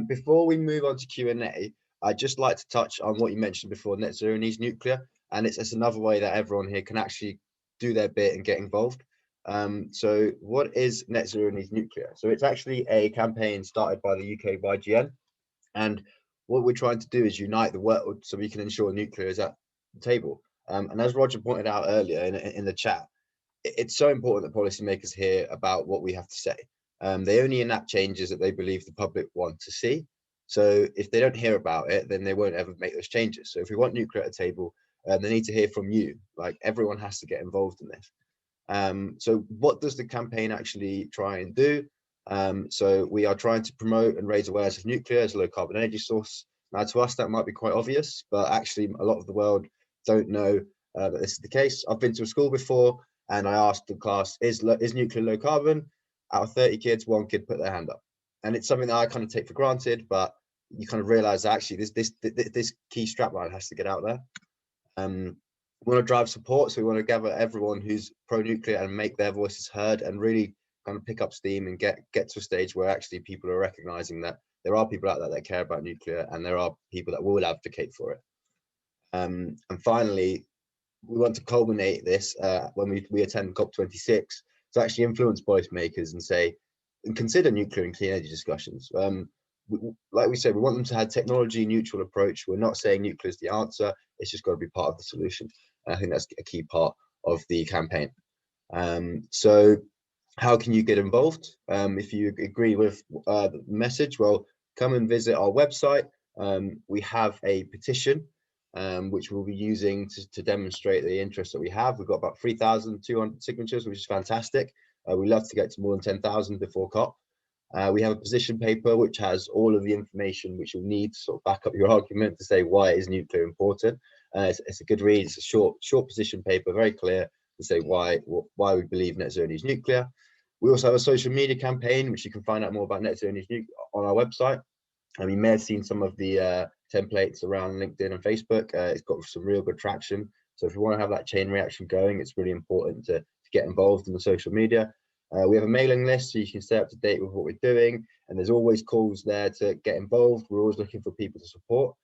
Before we move on to Q&A, I'd just like to touch on what you mentioned before, net zero needs nuclear, and it's another way that everyone here can actually do their bit and get involved. So what is net zero needs nuclear? So it's actually a campaign started by the UK YGN, and what we're trying to do is unite the world so we can ensure nuclear is at the table. And as Roger pointed out earlier in the chat, it's so important that policymakers hear about what we have to say. They only enact changes that they believe the public want to see. So if they don't hear about it, then they won't ever make those changes. So if we want nuclear at the table, they need to hear from you. Like, everyone has to get involved in this. So what does the campaign actually try and do? So we are trying to promote and raise awareness of nuclear as a low carbon energy source. Now, to us, that might be quite obvious, but actually a lot of the world don't know that this is the case. I've been to a school before, and I asked the class, is nuclear low carbon? Out of 30 kids, 1 kid put their hand up. And it's something that I kind of take for granted, but you kind of realize that actually this key strapline has to get out there. We want to drive support, so we want to gather everyone who's pro-nuclear and make their voices heard, and really kind of pick up steam and get to a stage where actually people are recognizing that there are people out there that care about nuclear, and there are people that will advocate for it. And finally, we want to culminate this when we attend COP26 to actually influence policymakers and say, and consider nuclear and clean energy discussions. Like we said, we want them to have technology neutral approach. We're not saying nuclear is the answer. It's just got to be part of the solution. And I think that's a key part of the campaign. So how can you get involved? If you agree with the message, well, come and visit our website. We have a petition which we'll be using to demonstrate the interest that we have. We've got about 3,200 signatures, which is fantastic. We love to get to more than 10,000 before COP. We have a position paper which has all of the information which you'll need to sort of back up your argument to say why is nuclear important. It's a good read. It's a short position paper, very clear, to say why we believe net zero needs nuclear. We also have a social media campaign, which you can find out more about net zero needs nuclear on our website. And you may have seen some of the templates around LinkedIn and Facebook. It's got some real good traction. So if you want to have that chain reaction going, it's really important to get involved in the social media. We have a mailing list, so you can stay up to date with what we're doing. And there's always calls there to get involved. We're always looking for people to support.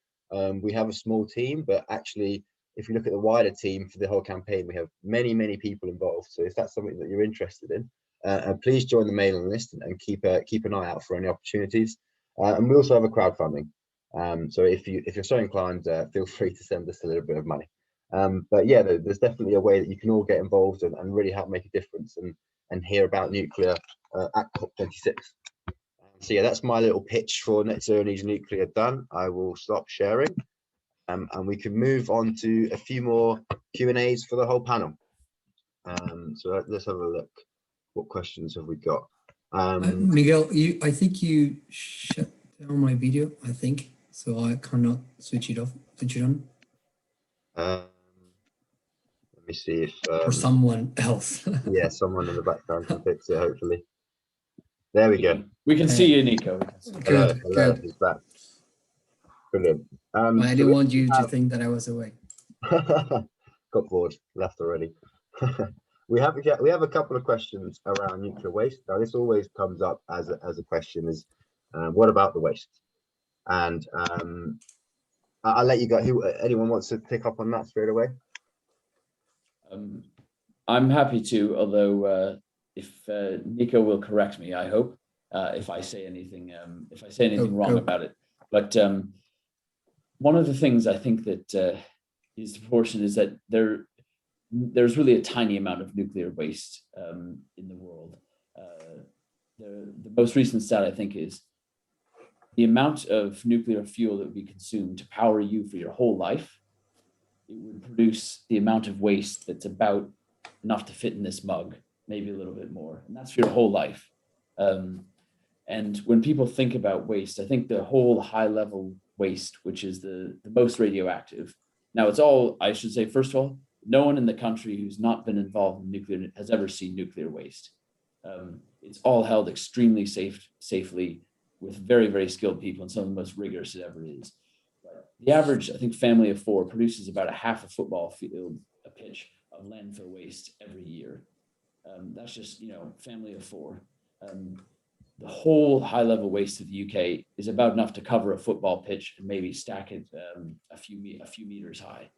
We have a small team, but actually, if you look at the wider team for the whole campaign, we have many, many people involved. So if that's something that you're interested in, please join the mailing list and keep an eye out for any opportunities. And we also have a crowdfunding. So if you're so inclined, feel free to send us a little bit of money. But yeah, there's definitely a way that you can all get involved and really help make a difference and hear about nuclear at COP26. So yeah, that's my little pitch for net zero needs nuclear done. I will stop sharing, and we can move on to a few more Q&As for the whole panel. So let's have a look. What questions have we got? Miguel, I think you shut down my video, I think, so I cannot switch it off, switch it on. Let me see if or someone else. yeah, someone in the background can fix it, hopefully. There we go. We can see you, Nico. Good, hello, good. he's back. Brilliant. I didn't want you to think that I was away. Got bored, left already. We have a couple of questions around nuclear waste. Now, this always comes up as a question: is what about the waste? And I'll let you go. Anyone wants to pick up on that straight away? I'm happy to, although if Nico will correct me, I hope, if I say anything wrong about it. But one of the things I think that is proportionate is that there's really a tiny amount of nuclear waste in the world. The most recent stat, I think, is the amount of nuclear fuel that would be consumed to power you for your whole life. It would produce the amount of waste that's about enough to fit in this mug, maybe a little bit more, and that's for your whole life. And And when people think about waste, I think the whole high level waste, which is the most radioactive. Now it's all, I should say, first of all, no one in the country who's not been involved in nuclear has ever seen nuclear waste. It's all held extremely safely with very, very skilled people and some of the most rigorous it ever is. But the average, I think, family of four produces about a half a football field, a pitch of landfill waste every year. That's just, family of four. The whole high level waste of the UK is about enough to cover a football pitch and maybe stack it a few meters high.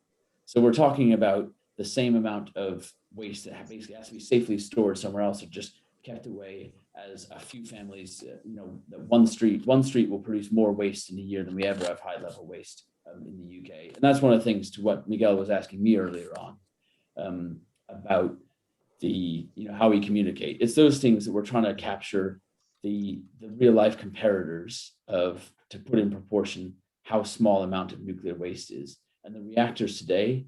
So we're talking about the same amount of waste that basically has to be safely stored somewhere else or just kept away as a few families, that one street will produce more waste in a year than we ever have high level waste in the UK. And that's one of the things to what Miguel was asking me earlier on about how we communicate. It's those things that we're trying to capture the real life comparators to put in proportion how small amount of nuclear waste is. And the reactors today,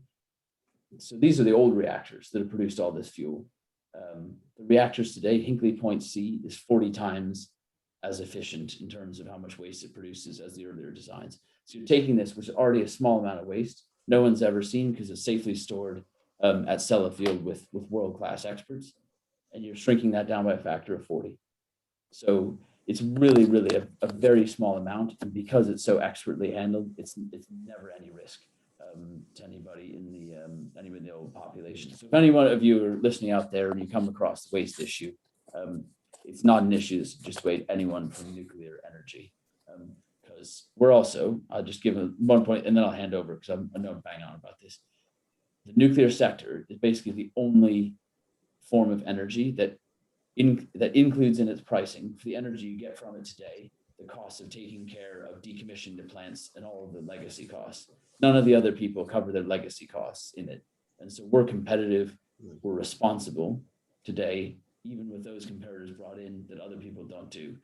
so these are the old reactors that have produced all this fuel. The reactors today, Hinkley Point C is 40 times as efficient in terms of how much waste it produces as the earlier designs. So you're taking this, which is already a small amount of waste, no one's ever seen because it's safely stored at Sellafield with world-class experts, and you're shrinking that down by a factor of 40. So it's really, really a very small amount, and because it's so expertly handled, it's never any risk to anybody in the old population. So if any one of you are listening out there and you come across the waste issue, it's not an issue that's just wait anyone from nuclear energy, because we're also, I'll just give 1 point and then I'll hand over because I know I'm bang on about this. The nuclear sector is basically the only form of energy that includes in its pricing for the energy you get from it today, the cost of taking care of decommissioning the plants and all of the legacy costs. None of the other people cover their legacy costs in it. And so we're competitive, we're responsible today, even with those comparators brought in that other people don't do.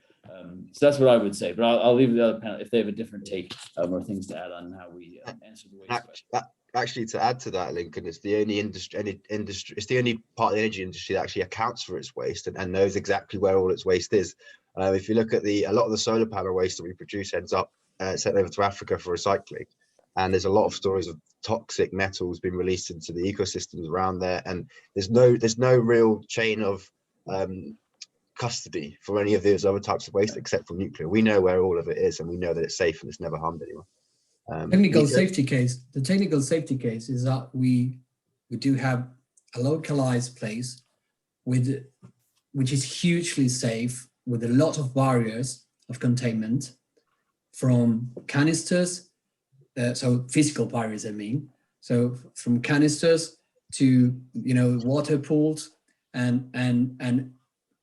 So that's what I would say, but I'll leave the other panel if they have a different take or things to add on how we answer the waste question. Actually, to add to that, Lincoln, it's the only it's the only part of the energy industry that actually accounts for its waste and knows exactly where all its waste is. If you look at a lot of the solar panel waste that we produce ends up sent over to Africa for recycling, and there's a lot of stories of toxic metals being released into the ecosystems around there, and there's no real chain of custody for any of those other types of waste except for nuclear. We know where all of it is, and we know that it's safe and it's never harmed anyone. Technical safety case. The technical safety case is that we do have a localized place which is hugely safe with a lot of barriers of containment from canisters, so physical barriers, I mean. So from canisters to water pools and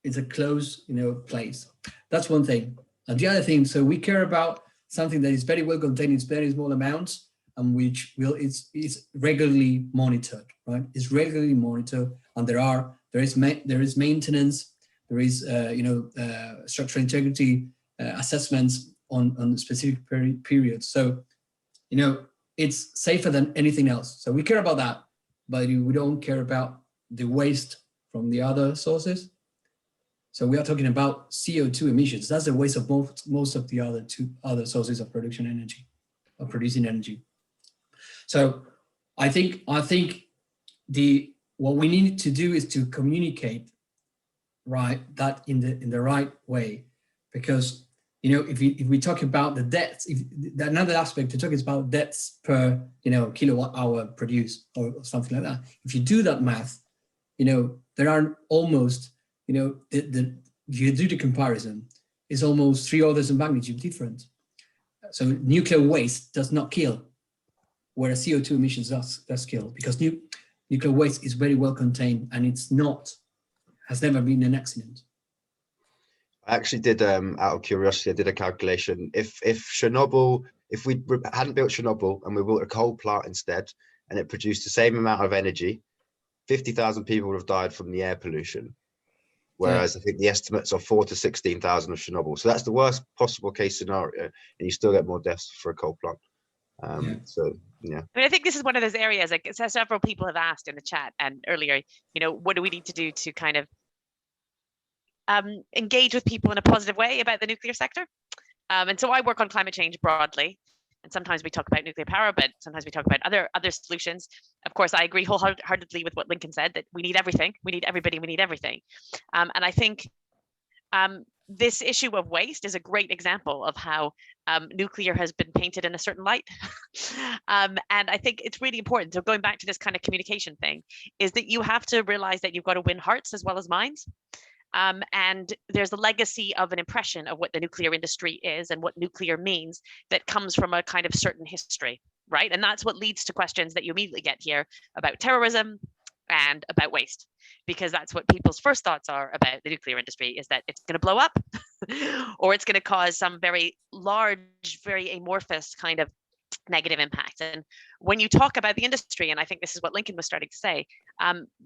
it's a closed place. That's one thing. And the other thing, so we care about something that is very well contained in very small amounts and which is regularly monitored, right? It's regularly monitored, and there is maintenance, there is structural integrity assessments on specific periods. So it's safer than anything else. So we care about that, but we don't care about the waste from the other sources. So we are talking about CO2 emissions. That's the waste of most of the other sources of producing energy. So I think what we need to do is to communicate, right, that in the right way, because if we talk about the deaths, another aspect to talk is about deaths per kilowatt hour produced or something like that. If you do that math, there are almost if you do the comparison, is almost 3 orders of magnitude different. So nuclear waste does not kill, whereas CO2 emissions does kill, because nuclear waste is very well contained and has never been an accident. I actually did, out of curiosity, I did a calculation. If we hadn't built Chernobyl and we built a coal plant instead, and it produced the same amount of energy, 50,000 people would have died from the air pollution. Whereas I think the estimates are 4,000 to 16,000 of Chernobyl. So that's the worst possible case scenario, and you still get more deaths for a coal plant. So yeah. I mean, I think this is one of those areas, like several people have asked in the chat and earlier, what do we need to do to kind of engage with people in a positive way about the nuclear sector. And so I work on climate change broadly. And sometimes we talk about nuclear power, but sometimes we talk about other solutions. Of course, I agree wholeheartedly with what Lincoln said, that we need everything. We need everybody. We need everything. And I think this issue of waste is a great example of how nuclear has been painted in a certain light. And I think it's really important. So going back to this kind of communication thing, is that you have to realize that you've got to win hearts as well as minds. And there's a legacy of an impression of what the nuclear industry is and what nuclear means that comes from a kind of certain history, right? And that's what leads to questions that you immediately get here about terrorism and about waste, because that's what people's first thoughts are about the nuclear industry, is that it's going to blow up or it's going to cause some very large, very amorphous kind of negative impact. And when you talk about the industry, and I think this is what Lincoln was starting to say,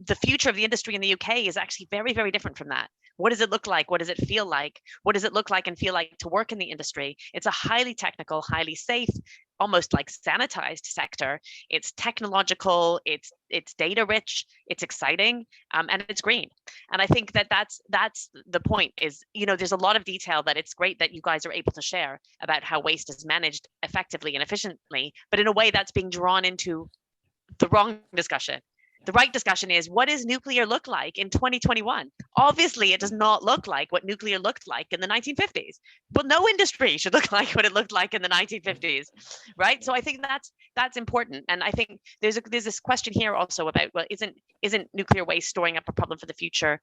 the future of the industry in the UK is actually very, very different from that. What does it look like? What does it feel like? What does it look like and feel like to work in the industry? It's a highly technical, highly safe, almost like sanitized sector. It's technological, it's data rich, it's exciting, and it's green. And I think that that's the point is, you know, there's a lot of detail that it's great that you guys are able to share about how waste is managed effectively and efficiently, but in a way that's being drawn into the wrong discussion. The right discussion is, what does nuclear look like in 2021? Obviously, it does not look like what nuclear looked like in the 1950s. But no industry should look like what it looked like in the 1950s, right? So I think that's important. And I think there's this question here also about, well, isn't nuclear waste storing up a problem for the future?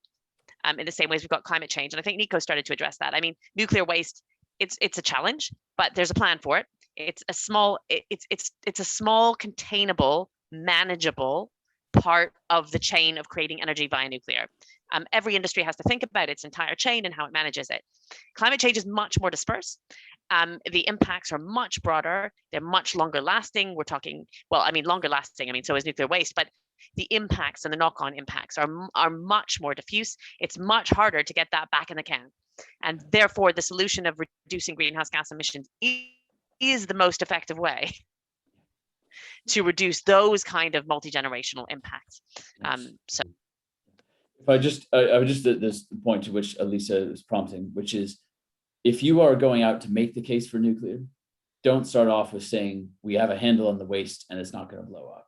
In the same ways we've got climate change, and I think Nico started to address that. I mean, nuclear waste, it's a challenge, but there's a plan for it. It's a small, containable, manageable part of the chain of creating energy via nuclear. Every industry has to think about its entire chain and how it manages it. Climate change is much more dispersed. The impacts are much broader. They're much longer lasting. We're talking, well, I mean, longer lasting. I mean, so is nuclear waste, but the impacts and the knock-on impacts are much more diffuse. It's much harder to get that back in the can. And therefore, the solution of reducing greenhouse gas emissions is the most effective way to reduce those kind of multi-generational impacts. So if I would just this point to which Elisa is prompting, which is, if you are going out to make the case for nuclear, don't start off with saying we have a handle on the waste and it's not going to blow up.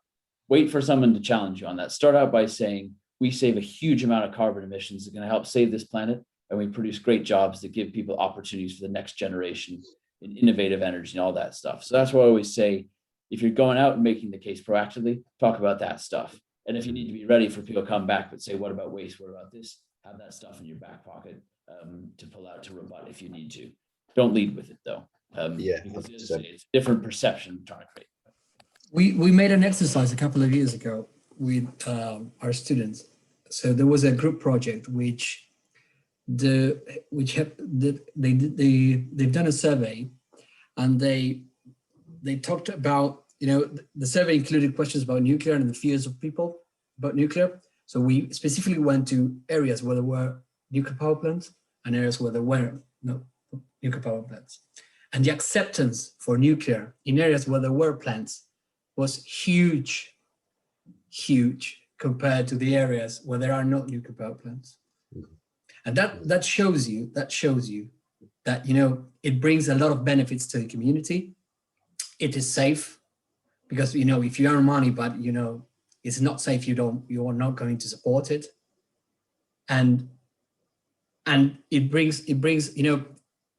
Wait for someone to challenge you on that. Start out by saying we save a huge amount of carbon emissions that are going to help save this planet, and we produce great jobs that give people opportunities for the next generation in innovative energy and all that stuff. So that's why I always say, if you're going out and making the case proactively, talk about that stuff. And if you need to be ready for people to come back, but say, what about waste? What about this? Have that stuff in your back pocket to pull out to rebut if you need to. Don't lead with it though. Because it's a different perception I'm trying to create. We made an exercise a couple of years ago with our students. So there was a group project which they've done a survey, and they talked about, you know, the survey included questions about nuclear and the fears of people about nuclear. So we specifically went to areas where there were nuclear power plants and areas where there were no nuclear power plants. And the acceptance for nuclear in areas where there were plants was huge compared to the areas where there are no nuclear power plants. And that shows you that, you know, it brings a lot of benefits to the community. It is safe because, you know, if you earn money, but, you know, it's not safe, you are not going to support it. And it brings, you know,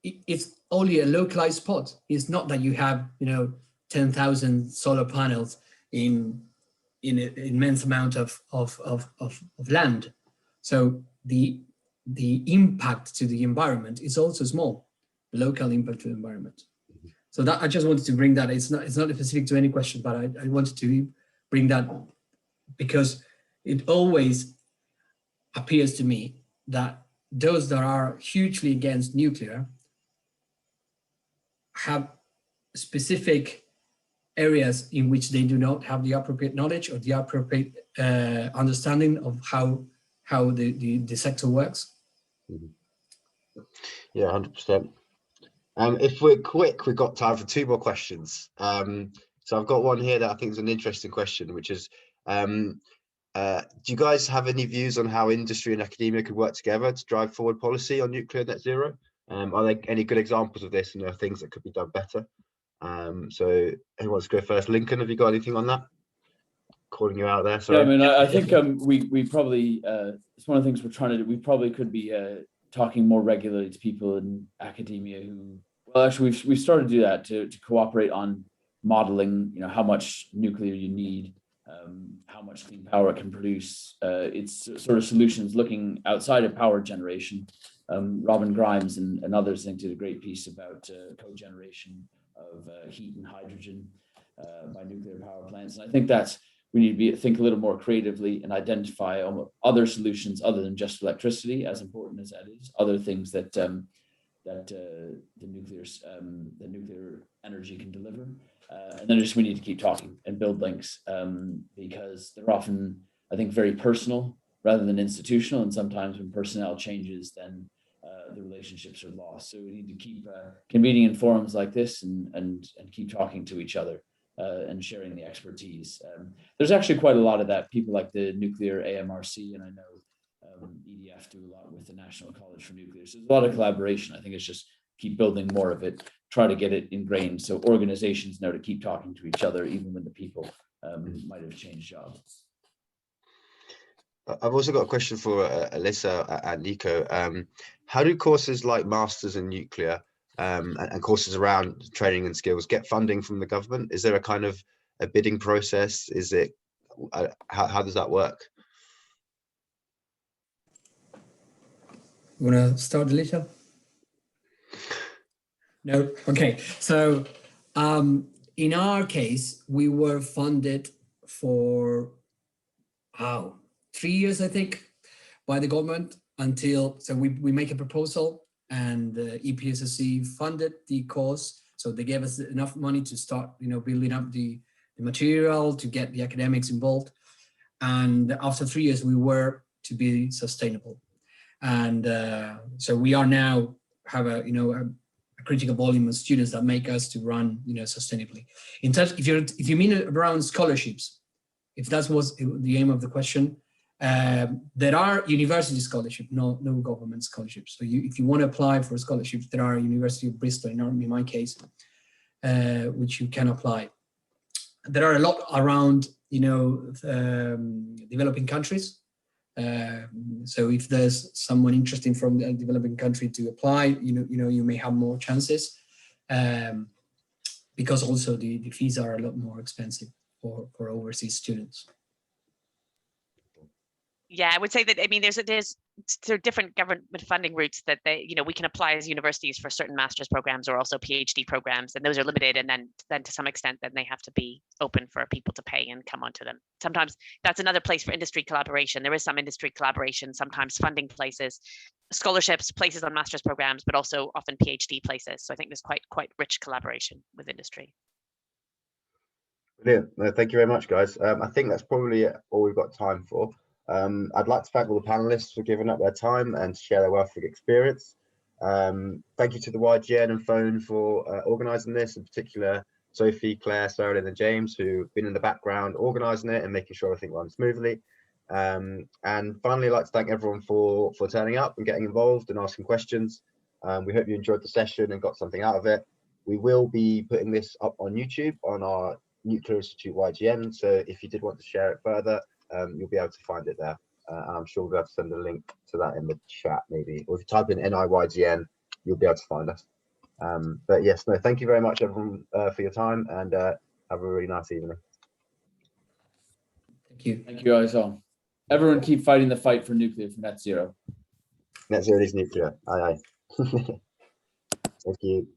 it's only a localized spot. It's not that you have, you know, 10,000 solar panels in an immense amount of land. So the impact to the environment is also small, the local impact to the environment. So that, I just wanted to bring that. It's not specific to any question, but I wanted to bring that because it always appears to me that those that are hugely against nuclear have specific areas in which they do not have the appropriate knowledge or the appropriate understanding of how the sector works. Yeah, 100%. If we're quick, we've got time for 2 more questions. So I've got one here that I think is an interesting question, which is, Do you guys have any views on how industry and academia could work together to drive forward policy on nuclear net zero? Are there any good examples of this, and things that could be done better? So who wants to go first? Lincoln, have you got anything on that? Calling you out there, sorry. Yeah, I mean, I think we probably, it's one of the things we're trying to do. We probably could be talking more regularly to people in academia who, well, actually, we've started to do that, to cooperate on modeling, how much nuclear you need, how much clean power it can produce. It's sort of solutions looking outside of power generation. Robin Grimes and others, I think, did a great piece about cogeneration of heat and hydrogen by nuclear power plants. And I think we need to think a little more creatively and identify other solutions other than just electricity, as important as that is, other things that the nuclear energy can deliver. And then we need to keep talking and build links, because they're often, I think, very personal rather than institutional. And sometimes when personnel changes, then the relationships are lost. So we need to keep convening in forums like this and keep talking to each other and sharing the expertise. There's actually quite a lot of that. People like the Nuclear AMRC, and I know EDF do a lot with the National College for Nuclear. So there's a lot of collaboration. I think it's just keep building more of it, try to get it ingrained so organizations know to keep talking to each other, even when the people might have changed jobs. I've also got a question for Alyssa and Nico. How do courses like Masters in Nuclear and courses around training and skills get funding from the government? Is there a kind of a bidding process? Is it, how does that work? You want to start, Alyssa? No? Okay. So in our case, we were funded for 3 years, I think, by the government so we make a proposal and the EPSSC funded the course. So they gave us enough money to start, building up the material, to get the academics involved. And after 3 years, we were to be sustainable. And so we are now have a critical volume of students that make us to run, sustainably. In touch, if you mean around scholarships, if that was the aim of the question, there are university scholarships, no government scholarships. So if you want to apply for scholarships, there are University of Bristol, in my case, which you can apply. There are a lot around, developing countries. So if there's someone interesting from the developing country to apply, you may have more chances, because also the fees are a lot more expensive for overseas students. Yeah, I would say that, there's different government funding routes that we can apply as universities for certain master's programs or also PhD programs, and those are limited, and then to some extent then they have to be open for people to pay and come onto them. Sometimes that's another place for industry collaboration. There is some industry collaboration, sometimes funding places, scholarships, places on master's programs, but also often PhD places. So I think there's quite rich collaboration with industry. Brilliant. No, thank you very much, guys. I think that's probably all we've got time for. I'd like to thank all the panelists for giving up their time and share their wealth of experience. Thank you to the YGN and Phone for organising this, in particular Sophie, Claire, Sarah, and James, who've been in the background organising it and making sure everything runs smoothly. And finally, I'd like to thank everyone for turning up and getting involved and asking questions. We hope you enjoyed the session and got something out of it. We will be putting this up on YouTube on our Nuclear Institute YGN, so if you did want to share it further, you'll be able to find it there. And I'm sure we'll have to send a link to that in the chat, maybe, or if you type in NIYGN, you'll be able to find us. But yes, no, thank you very much, everyone, for your time, and have a really nice evening. Thank you. Thank you guys all. Everyone keep fighting the fight for nuclear, for net zero. Net zero is nuclear. Aye, aye. Thank you.